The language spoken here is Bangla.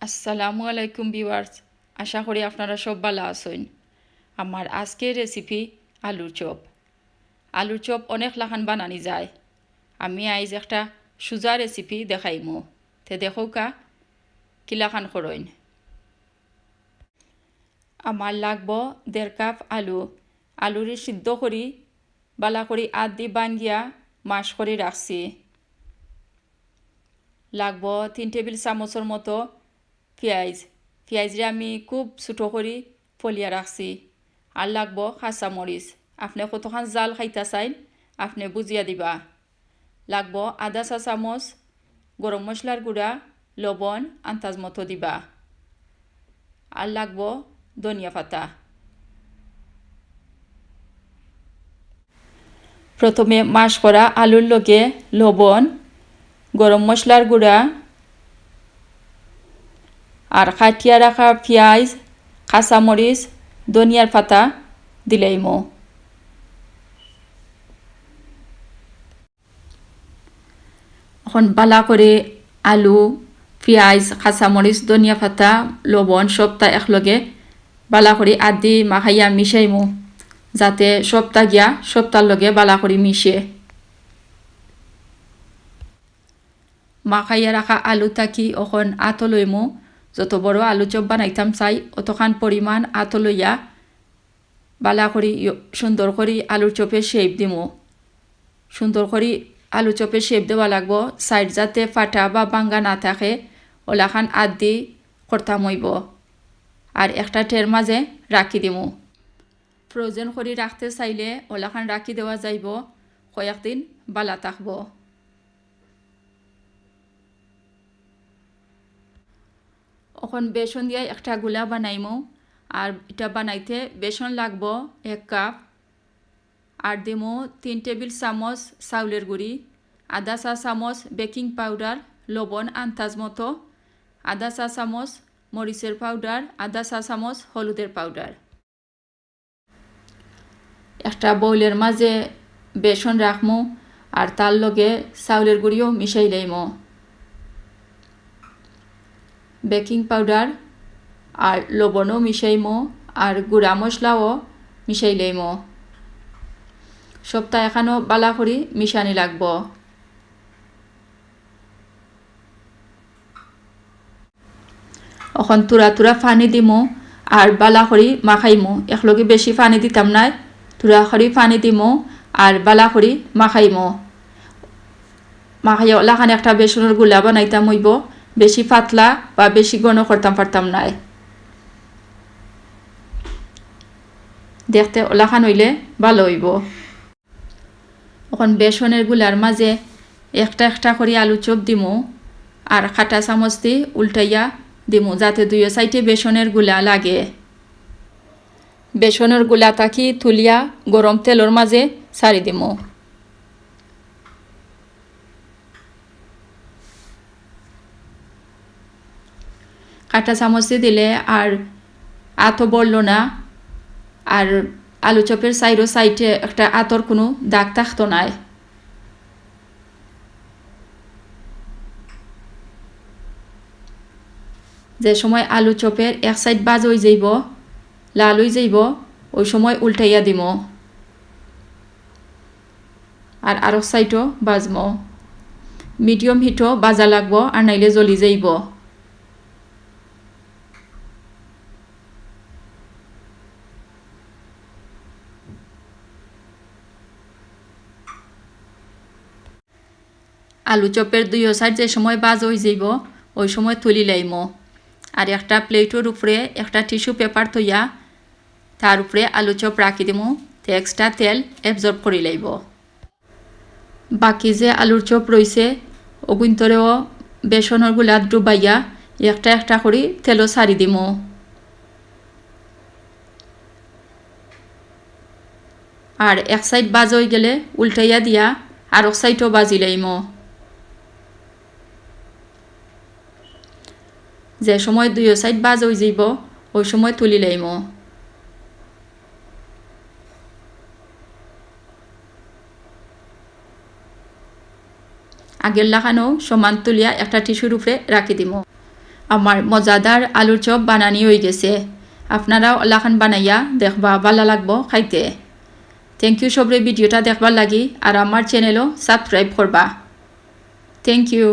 আসসালামু আলাইকুম ভিউয়ার্স, আশা করি আপনারা সব ভালো আছেন। আমার আজকের রেসিপি আলুর চপ। আলুর চপ অনেক লাখান বানানি যায়। আমি আইজ একটা সুজা রেসিপি দেখাইমু, তে দেখোকা কিলাখান করইন। আমার লাগব 1.5 কাপ আলু। আলুরে সিদ্ধ করি বালা করি আধ দি বাঙ্গিয়া মাশ করে রাখছি। লাগব 3 টেবিল চামচের মতো পেঁয়াজরে আমি খুব ছোটো করে ফলিয়া রাখছি। আর লাগব কাঁচামরিচ, আপনি কতখান জাল খাইতা চাইন আপনি বুঝিয়া দিবা। লাগব আধা চা চামচ গরম মশলার গুঁড়া, লবণ আন্দাজ মতো দিবা। আর লাগব ধনিয়া পাতা। প্রথমে মাশ করা আলুর লগে লবণ, গরম মশলার গুঁড়া আর কাটিয়া রাখা পেঁয়াজ, কাঁচামরিচ, ধনিয়ার পাতা দিলেইমো। এখন বালা করে আলু, পেঁয়াজ, কাঁচামরিচ, ধনিয়া পাতা, লবণ সবটা একলগে বালা করে আদি মাখাইয়া মিশাইমো, যাতে সবটা গিয়া সবটার লগে বালা করে মিশে। মাখাইয়া রাখা আলু থাকি এখন আতো লইমো। যত বড় আলু চপ বানাইতাম চাই অতখান পরিমাণ আতো লইয়া বালা করি সুন্দর করে আলুর চপে শেপ দিমো। সুন্দর করে আলু চপে শেপ দেওয়া লাগবো, সাইড যাতে ফাটা বা বাঙ্গা না থাকে ওলাখান আদি করতাম হইব। আর একটা টের মাঝে রাখি দিমু। ফ্রোজেন করে রাখতে চাইলে ওলাখান রাখি দেওয়া যাইব, কয়েকদিন বালা থাকব। এখন বেসন দিয়ে একটা গুলা বানাইমু। আর এটা বানাইতে বেসন লাগবো 1 কাপ। আর দিমু 3 টেবিল চামচ চাউলের গুঁড়ি, আধা চা চামচ বেকিং পাউডার, লবণ আন্দাজ মতো, আধা চা চামচ মরিচের পাউডার, আধা চা চামচ হলুদের পাউডার। একটা বউলের মাঝে বেসন রাখমু আর তার লগে চাউলের গুঁড়িও মিশাই লইমু। বেকিং পাউডার আর লবণও মিশাইমু আর গুঁড়া মশলাও মিশাই লইমু। সবটা এখানো বালা করি মিশানি লাগব। এখন তুরা তুরা পানি দিমু আর বালা করি মাখাইমু। একলগে বেশি পানি দিতাম না, তুরা করি পানি দিমু আর বালা করি মাখাইমু। মাখাইয়া ওলাখান একটা বেসনের গুলা বানাইতাম হইব, বেশি পাতলা বা বেশি ঘন করতাম পারতাম নাই। দেখতে ওলাখান হইলে ভালো হইব। এখন বেসনের গুলার মাঝে একটা একটা করে আলু চপ দিমু আর কাঁটা চামচ দি উল্টাইয়া দিমু, যাতে দুই সাইডে বেসনের গুলা লাগে। বেসনের গুলা থাকি তুলিয়া গরম তেলের মাঝে ছাড়ি দিমু। কাঁটা চামচ দিলে আর আতো বললো না, আর আলু চপের সাইডে একটা আতর কোনো দাগ থাকতো নাই। যে সময় আলু চপের এক সাইড বাজ হয়ে যাইব, লাল হয়ে যাইব, ওই সময় উল্টাইয়া দিম আর আরেক সাইডও বাজমো। মিডিয়াম হিটও বাজা লাগবো আর নাইলে জ্বলি যাইব। আলু চপের দুই সাইড যে সময় বাজ হয়ে যাইব ওই সময় তুলি লাইমো। আর একটা প্লেটের উপরে একটা টিস্যু পেপার থইয়া তার উপরে আলু চপ রাখি দিমু, তো এক্সট্রা তেল অ্যাবজর্ব করে লাইব। বাকি যে আলুর চপ রয়েছে ওগুন্তরেও বেসনের গুলা ডুবাইয়া একটা একটা করে তেলও ছাড়ি দিমু। আর এক সাইড বাজ হয়ে গেলে উল্টাইয়া দিয়া আর এক সাইডও বাজি লাইমো। যে সময় দুই সাইড বাজ হয়ে যাইব ওই সময় তুলি লাইমো। আগের লাখানো সমান তুলিয়া একটা টিস্যুর উপরে রাখি দিমু। আমার মজাদার আলুর চপ বানানি হয়ে গেছে। আপনারা ওলাখান বানাইয়া দেখবা, ভালো লাগবো খাইতে। থ্যাংক ইউ সবরে ভিডিওটা দেখবার লাগি, আর আমার চ্যানেলও সাবস্ক্রাইব করবা। Thank you.